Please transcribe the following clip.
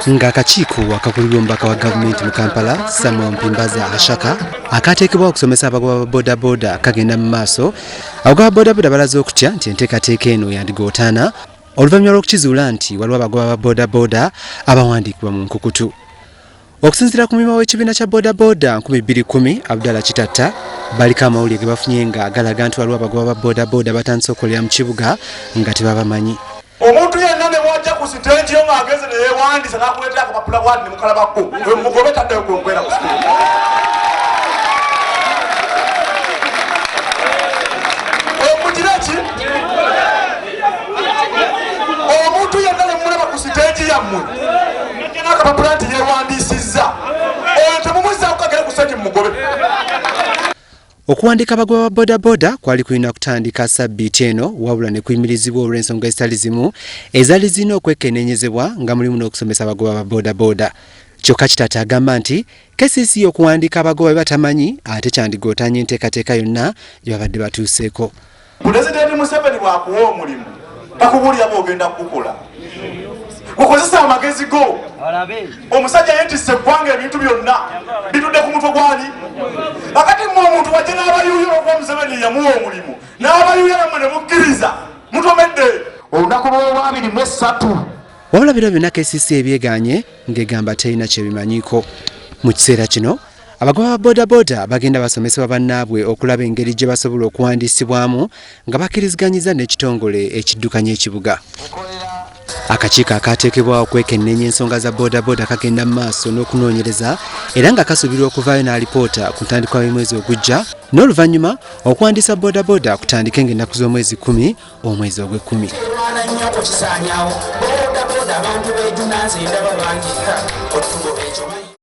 Ng'akakiiko akakulirwa omubaka wa gavumenti mu Kampala Samuel Mpimbaza Ashaka akateekebwa okusomesa abagoba ba Boda Boda kagenda mu maaso. Abagoba ba Boda Boda balaze okutya nti enteekateeka eno yandigootana oluvannyuma lw'okukizuula nti waliwo abagoba ba Boda Boda abawandiikibwa mu nkukutu. Okusinziira ku mumima w'ekibiina kya Boda Boda 2010 Abdallah Kitatta baliko amawulire ge bafunye nga galaga nti waliwo abagoba ba Boda Boda batandise okukolera mu kibuga nga tebabamanyi. Omuntu yenna ne wajja ku siteegi yo ng'ageze ne yeewandiisa n'akuleetera akapapula bw'ati ne mukalabako mugobe taddayo kwonkwera ku siteegi. Omutire ki? Omuntu yenna ne mulaba ku siteegi yammwe n'ajja n'akapapula nti yeewandiisizza oyo temumuzzaako kagere ku siteegi mugobe. Okuwandiika abagoba ba Boda Boda kwali kulina kutandika sabbiiti eno wabula ne kuyimirizibwa olw'ensonga ezitali zimu ezaali zirina okwekennenyezebwa nga mulimu n'okusomesa abagoba ba Boda Boda. Kyokka Kitatta agamba nti KCCA okuwandiika abagoba be batamanyi ate kyandigootanya enteekateeka yonna gye babadde batuuseeko. Pulezidenti Museveni bw'akuwa omulimu takubulira bw'ogenda kugukola. Gukozesa amagezi go. Omusajja yeetisse eggwanga ebintu byonna bitudde ku mutwe gwani. Akati mmwe omuntu wajja n'abayuuya okuba Museveni yamuwa omulimu n'abayuuya nammwe ne mukkiriza mutomedde olunaku lw'Olwabiri-3. Wabula bino byonna KCCA ebyeganye ng'egamba terina kye bimanyiiko. Mu kiseera kino abagoba ba Boda Boda bagenda basomesebwa bannaabwe okulaba engeri gye basobola okuwandiisibwamu nga bakkiriziganyiza n'ekitongole ekiddukanya ekibuga. Akakiiko akateekebwawo okwekenneenya ensonga za Boda Boda kagenda mu maaso n'okunoonyereza era nga kasuubirwa okuvaayo n'alipoota ku ntandikwa y'omwezi ogujja n'oluvannyuma okuwandiisa Boda Boda kutandike ng'ennaku z'omwezi 10 omwezi ogw'e10.